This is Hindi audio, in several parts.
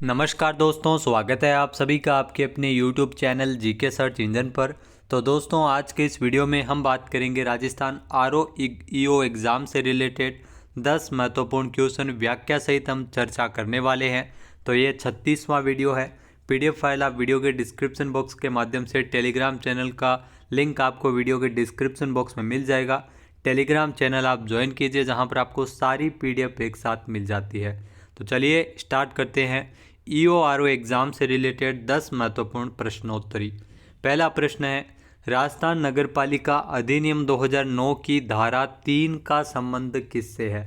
नमस्कार दोस्तों, स्वागत है आप सभी का आपके अपने YouTube channel GK search engine पर। तो दोस्तों, आज के इस वीडियो में हम बात करेंगे राजस्थान आरओ ईओ एग्ज़ाम से रिलेटेड 10 महत्वपूर्ण क्वेश्चन व्याख्या सहित हम चर्चा करने वाले हैं। तो ये 36वां वीडियो है। PDF फाइल आप वीडियो के डिस्क्रिप्शन बॉक्स के माध्यम से टेलीग्राम चैनल का लिंक आपको वीडियो के डिस्क्रिप्शन बॉक्स में मिल जाएगा। टेलीग्राम चैनल आप ज्वाइन कीजिए, जहाँ पर आपको सारी PDF एक साथ मिल जाती है। तो चलिए स्टार्ट करते हैं। ईओआरओ एग्ज़ाम से रिलेटेड 10 महत्वपूर्ण प्रश्नोत्तरी। पहला प्रश्न है, राजस्थान नगरपालिका अधिनियम 2009 की धारा 3 का संबंध किससे है?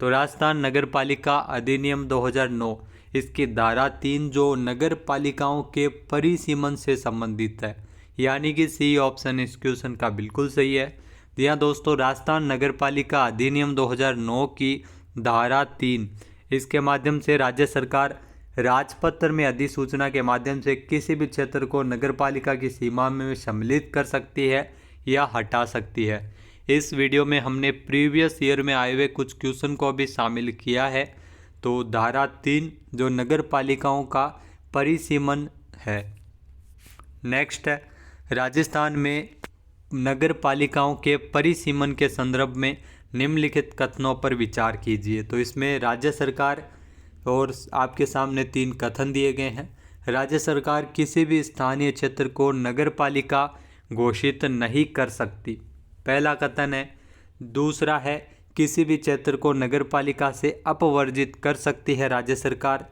तो राजस्थान नगरपालिका अधिनियम 2009 इसकी धारा 3 जो नगर पालिकाओं के परिसीमन से संबंधित है, यानी कि सी ऑप्शन इस क्वेश्चन का बिल्कुल सही है। जी हाँ दोस्तों, राजस्थान नगरपालिका अधिनियम 2009 की धारा 3 इसके माध्यम से राज्य सरकार राजपत्र में अधिसूचना के माध्यम से किसी भी क्षेत्र को नगरपालिका की सीमा में सम्मिलित कर सकती है या हटा सकती है। इस वीडियो में हमने प्रीवियस ईयर में आए हुए कुछ क्वेश्चन को भी शामिल किया है। तो धारा 3 जो नगरपालिकाओं का परिसीमन है। नेक्स्ट है, राजस्थान में नगरपालिकाओं के परिसीमन के संदर्भ में निम्नलिखित कथनों पर विचार कीजिए। तो इसमें राज्य सरकार और आपके सामने 3 कथन दिए गए हैं। राज्य सरकार किसी भी स्थानीय क्षेत्र को नगरपालिका घोषित नहीं कर सकती, पहला कथन है। दूसरा है, किसी भी क्षेत्र को नगरपालिका से अपवर्जित कर सकती है राज्य सरकार।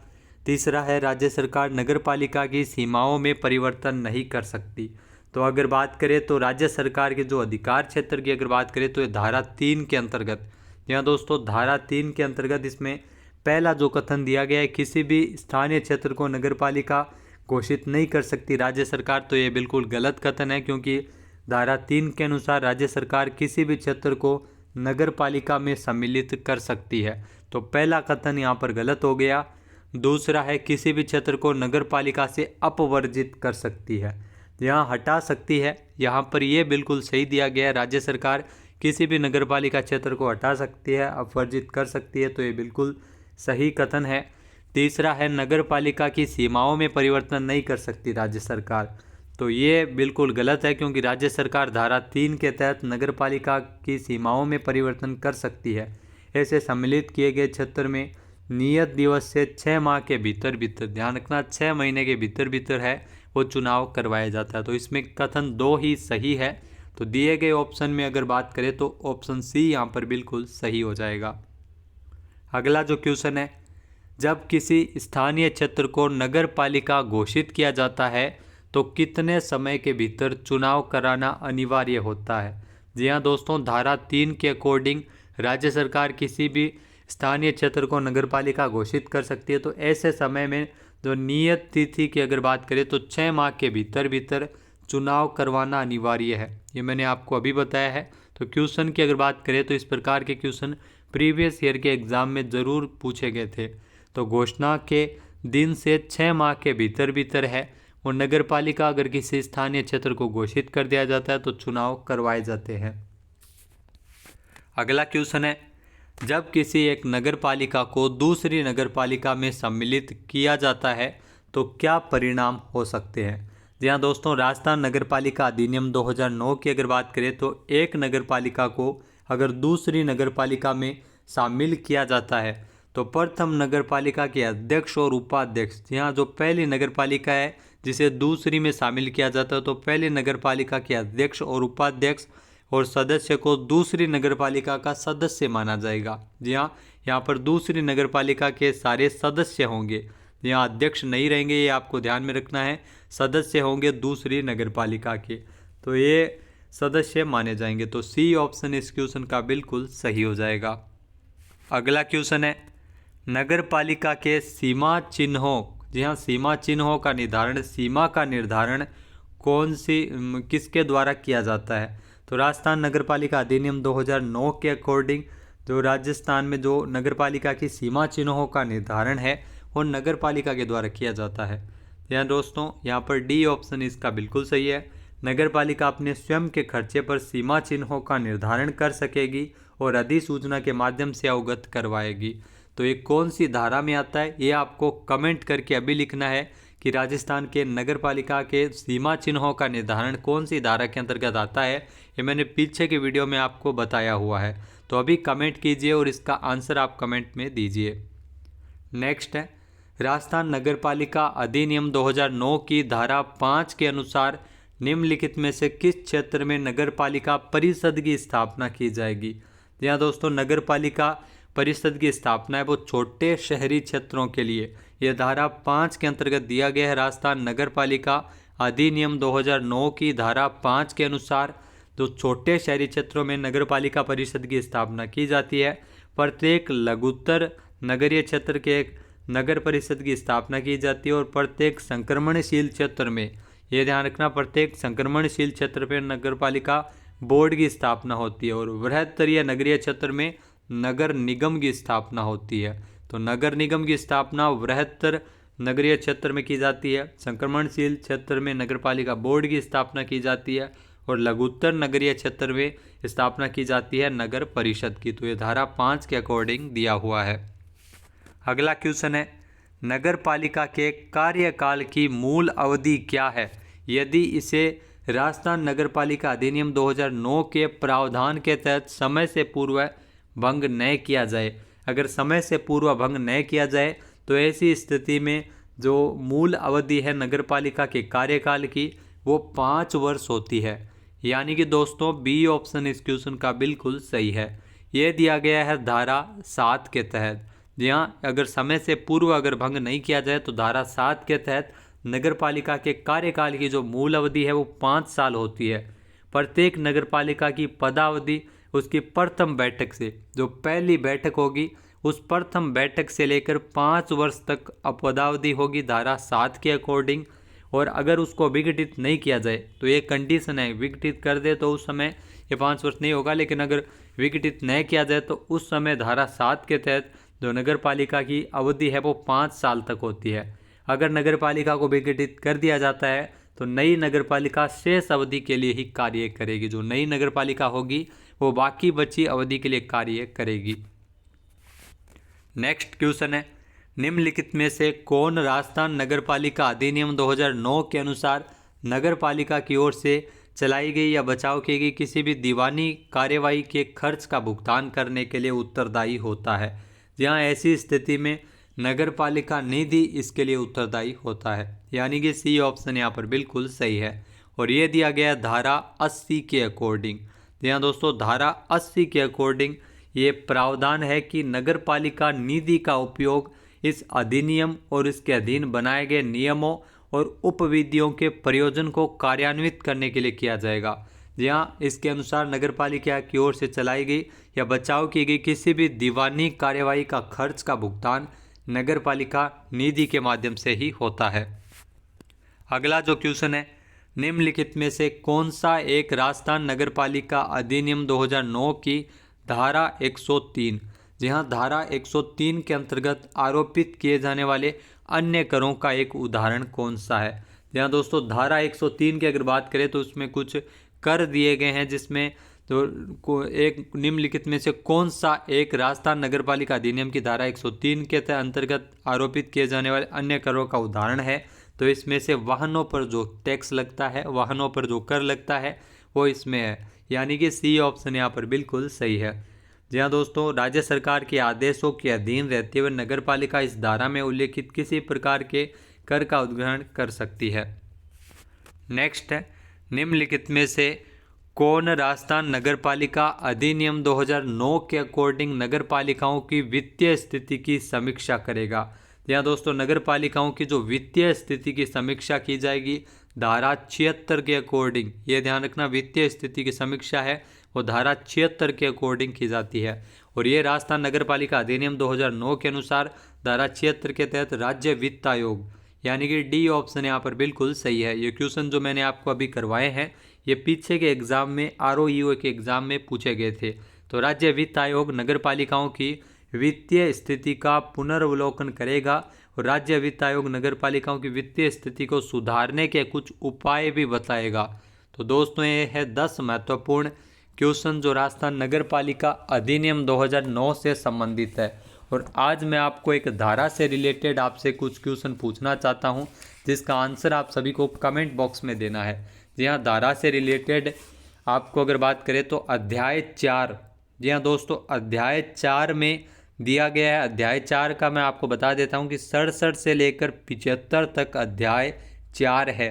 तीसरा है, राज्य सरकार नगरपालिका की सीमाओं में परिवर्तन नहीं कर सकती। तो अगर बात करें तो राज्य सरकार के जो अधिकार क्षेत्र की अगर बात करें तो ये धारा 3 के अंतर्गत, यहाँ दोस्तों धारा 3 के अंतर्गत इसमें पहला जो कथन दिया गया है, किसी भी स्थानीय क्षेत्र को नगरपालिका घोषित नहीं कर सकती राज्य सरकार, तो ये बिल्कुल गलत कथन है, क्योंकि धारा 3 के अनुसार राज्य सरकार किसी भी क्षेत्र को नगरपालिका में सम्मिलित कर सकती है। तो पहला कथन यहाँ पर गलत हो गया। दूसरा है, किसी भी क्षेत्र को नगरपालिका से अपवर्जित कर सकती है, यहाँ हटा सकती है, यहाँ पर यह बिल्कुल सही दिया गया है। राज्य सरकार किसी भी नगरपालिका क्षेत्र को हटा सकती है, अपवर्जित कर सकती है, तो ये बिल्कुल सही कथन है। तीसरा है, नगरपालिका की सीमाओं में परिवर्तन नहीं कर सकती राज्य सरकार, तो ये बिल्कुल गलत है, क्योंकि राज्य सरकार धारा 3 के तहत नगरपालिका की सीमाओं में परिवर्तन कर सकती है। ऐसे सम्मिलित किए गए क्षेत्र में नियत दिवस से 6 माह के भीतर भीतर, ध्यान रखना 6 महीने के भीतर भीतर है वो चुनाव करवाया जाता है। तो इसमें कथन 2 ही सही है। तो दिए गए ऑप्शन में अगर बात करें तो ऑप्शन सी यहाँ पर बिल्कुल सही हो जाएगा। अगला जो क्वेश्चन है, जब किसी स्थानीय क्षेत्र को नगर पालिका घोषित किया जाता है तो कितने समय के भीतर चुनाव कराना अनिवार्य होता है? जी हाँ दोस्तों, धारा 3 के अकॉर्डिंग राज्य सरकार किसी भी स्थानीय क्षेत्र को नगर पालिका घोषित कर सकती है। तो ऐसे समय में जो नियत तिथि की अगर बात करें तो 6 माह के भीतर भीतर चुनाव करवाना अनिवार्य है, ये मैंने आपको अभी बताया है। तो क्वेश्चन की अगर बात करें तो इस प्रकार के क्वेश्चन प्रीवियस ईयर के एग्ज़ाम में ज़रूर पूछे गए थे। तो घोषणा के दिन से 6 माह के भीतर भीतर है, और नगर पालिका अगर किसी स्थानीय क्षेत्र को घोषित कर दिया जाता है तो चुनाव करवाए जाते हैं। अगला क्वेश्चन है, जब किसी एक नगर पालिका को दूसरी नगर पालिका में सम्मिलित किया जाता है तो क्या परिणाम हो सकते हैं? जी हाँ दोस्तों, राजस्थान नगर पालिका अधिनियम 2009 की अगर बात करें तो एक नगर पालिका को अगर दूसरी नगर पालिका में शामिल किया जाता है तो प्रथम नगर पालिका के अध्यक्ष और उपाध्यक्ष, यहाँ जो पहली नगर पालिका है जिसे दूसरी में शामिल किया जाता है, तो पहली नगर पालिका के अध्यक्ष और उपाध्यक्ष और सदस्य को दूसरी नगर पालिका का सदस्य माना जाएगा। जी हाँ, यहाँ पर दूसरी नगर पालिका के सारे सदस्य होंगे, यहाँ अध्यक्ष नहीं रहेंगे, ये आपको ध्यान में रखना है। सदस्य होंगे दूसरी नगर पालिका के, तो ये सदस्य माने जाएंगे। तो सी ऑप्शन इस क्वेश्चन का बिल्कुल सही हो जाएगा। अगला क्वेश्चन है, नगर पालिका के सीमा चिन्हों, जी हाँ सीमा चिन्हों का निर्धारण, सीमा का निर्धारण किसके द्वारा किया जाता है? तो राजस्थान नगर पालिका अधिनियम 2009 के अकॉर्डिंग जो राजस्थान में जो नगर पालिका की सीमा चिन्हों का निर्धारण है वो नगर पालिका के द्वारा किया जाता है। यहाँ दोस्तों, यहाँ पर डी ऑप्शन इसका बिल्कुल सही है। नगर पालिका अपने स्वयं के खर्चे पर सीमा चिन्हों का निर्धारण कर सकेगी और अधिसूचना के माध्यम से अवगत करवाएगी। तो ये कौन सी धारा में आता है, ये आपको कमेंट करके अभी लिखना है कि राजस्थान के नगर पालिका के सीमा चिन्हों का निर्धारण कौन सी धारा के अंतर्गत आता है। ये मैंने पीछे के वीडियो में आपको बताया हुआ है, तो अभी कमेंट कीजिए और इसका आंसर आप कमेंट में दीजिए। नेक्स्ट है, राजस्थान नगर पालिका अधिनियम 2009 की धारा 5 के अनुसार निम्नलिखित में से किस क्षेत्र में नगर पालिका परिषद की स्थापना की जाएगी। यहाँ दोस्तों नगर पालिका परिषद की स्थापना है वो छोटे शहरी क्षेत्रों के लिए यह धारा 5 के अंतर्गत दिया गया है। राजस्थान नगर पालिका अधिनियम 2009 की धारा 5 के अनुसार जो छोटे शहरी क्षेत्रों में नगर पालिका परिषद की स्थापना की जाती है। प्रत्येक लघुत्तर नगरीय क्षेत्र के एक नगर परिषद की स्थापना की जाती है और प्रत्येक संक्रमणशील क्षेत्र में, यह ध्यान रखना, प्रत्येक संक्रमणशील क्षेत्र पर नगर पालिका बोर्ड की स्थापना होती है और बृहत्तरीय नगरीय क्षेत्र में नगर निगम की स्थापना होती है। तो नगर निगम की स्थापना बृहत्तर नगरीय क्षेत्र में की जाती है, संक्रमणशील क्षेत्र में नगर पालिका बोर्ड की स्थापना की जाती है और लघुत्तर नगरीय क्षेत्र में स्थापना की जाती है नगर परिषद की। तो ये धारा 5 के अकॉर्डिंग दिया हुआ है। अगला क्वेश्चन है, नगर पालिका के कार्यकाल की मूल अवधि क्या है यदि इसे राजस्थान नगर पालिका अधिनियम 2009 के प्रावधान के तहत समय से पूर्व भंग न किया जाए। अगर समय से पूर्व भंग न किया जाए तो ऐसी स्थिति में जो मूल अवधि है नगर पालिका के कार्यकाल की वो 5 वर्ष होती है। यानी कि दोस्तों बी ऑप्शन इस क्वेश्चन का बिल्कुल सही है। ये दिया गया है धारा 7 के तहत। यहाँ अगर समय से पूर्व अगर भंग नहीं किया जाए तो धारा 7 के तहत नगर पालिका के कार्यकाल की जो मूल अवधि है वो 5 साल होती है। प्रत्येक नगर पालिका की पदावधि उसकी प्रथम बैठक से, जो पहली बैठक होगी उस प्रथम बैठक से लेकर 5 वर्ष तक पदावधि होगी धारा 7 के अकॉर्डिंग। और अगर उसको विघटित नहीं किया जाए तो ये कंडीशन है, विघटित कर दे तो उस समय ये 5 वर्ष नहीं होगा, लेकिन अगर विघटित नहीं किया जाए तो उस समय धारा 7 के तहत जो नगर पालिका की अवधि है वो 5 साल तक होती है। अगर नगर पालिका को विघटित कर दिया जाता है तो नई नगर पालिका शेष अवधि के लिए ही कार्य करेगी। जो नई नगर पालिका होगी वो बाकी बची अवधि के लिए कार्य करेगी। नेक्स्ट क्वेश्चन है, निम्नलिखित में से कौन राजस्थान नगर पालिका अधिनियम 2009 के अनुसार नगर पालिका की ओर से चलाई गई या बचाव की गई किसी भी दीवानी कार्यवाही के खर्च का भुगतान करने के लिए उत्तरदायी होता है। जहाँ ऐसी स्थिति में नगर पालिका निधि इसके लिए उत्तरदायी होता है। यानी कि सी ऑप्शन यहाँ पर बिल्कुल सही है और ये दिया गया धारा 80 के अकॉर्डिंग। यहाँ दोस्तों धारा 80 के अकॉर्डिंग ये प्रावधान है कि नगर पालिका निधि का उपयोग इस अधिनियम और इसके अधीन बनाए गए नियमों और उपविधियों के प्रयोजन को कार्यान्वित करने के लिए किया जाएगा। जहाँ इसके अनुसार नगर पालिका की ओर से चलाई गई या बचाव की गई किसी भी दीवानी कार्यवाही का खर्च का भुगतान नगर पालिका निधि के माध्यम से ही होता है। अगला जो क्वेश्चन है, निम्नलिखित में से कौन सा एक राजस्थान नगर पालिका अधिनियम 2009 की धारा 103, जहाँ धारा 103 के अंतर्गत आरोपित किए जाने वाले अन्य करों का एक उदाहरण कौन सा है। जहाँ दोस्तों धारा 103 की अगर बात करें तो उसमें कुछ कर दिए गए हैं, जिसमें तो एक निम्नलिखित में से कौन सा एक राजस्थान नगर पालिका अधिनियम की धारा 103 के अंतर्गत आरोपित किए जाने वाले अन्य करों का उदाहरण है। तो इसमें से वाहनों पर जो टैक्स लगता है, वाहनों पर जो कर लगता है वो इसमें है। यानी कि सी ऑप्शन यहाँ पर बिल्कुल सही है। जी हाँ दोस्तों, राज्य सरकार के आदेशों के अधीन रहते हुए नगर पालिका इस धारा में उल्लेखित किसी प्रकार के कर का उद्ग्रहण कर सकती है। नेक्स्ट है, निम्नलिखित में से कौन राजस्थान नगर पालिका अधिनियम 2009 के अकॉर्डिंग नगर पालिकाओं की वित्तीय स्थिति की समीक्षा करेगा। यहाँ दोस्तों नगर पालिकाओं की जो वित्तीय स्थिति की समीक्षा की जाएगी धारा 76 के अकॉर्डिंग। ये ध्यान रखना, वित्तीय स्थिति की समीक्षा है वो धारा 76 के अकॉर्डिंग की जाती है। और ये राजस्थान नगर पालिका अधिनियम 2009 के अनुसार धारा 76 के तहत राज्य वित्त आयोग, यानी कि डी ऑप्शन यहाँ पर बिल्कुल सही है। ये क्वेश्चन जो मैंने आपको अभी करवाए हैं ये पीछे के एग्जाम में ROEO के एग्जाम में पूछे गए थे। तो राज्य वित्त आयोग नगर पालिकाओं की वित्तीय स्थिति का पुनर्वलोकन करेगा और राज्य वित्त आयोग नगर पालिकाओं की वित्तीय स्थिति को सुधारने के कुछ उपाय भी बताएगा। तो दोस्तों ये है 10 महत्वपूर्ण क्वेश्चन जो राजस्थान नगर पालिका अधिनियम 2009 से संबंधित है। और आज मैं आपको एक धारा से रिलेटेड आपसे कुछ क्वेश्चन पूछना चाहता हूं, जिसका आंसर आप सभी को कमेंट बॉक्स में देना है। जी हाँ, धारा से रिलेटेड आपको अगर बात करें तो अध्याय 4, जी हाँ दोस्तों, अध्याय 4 में दिया गया है। अध्याय 4 का मैं आपको बता देता हूँ कि 67 से लेकर 75 तक अध्याय 4 है।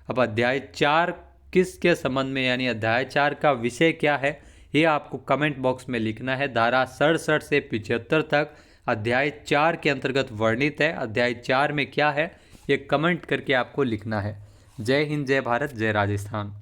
अब अध्याय 4 किसके संबंध में, यानी अध्याय 4 का विषय क्या है, ये आपको कमेंट बॉक्स में लिखना है। धारा 67 से 75 तक अध्याय 4 के अंतर्गत वर्णित है। अध्याय 4 में क्या है ये कमेंट करके आपको लिखना है। जय हिंद, जय भारत, जय राजस्थान।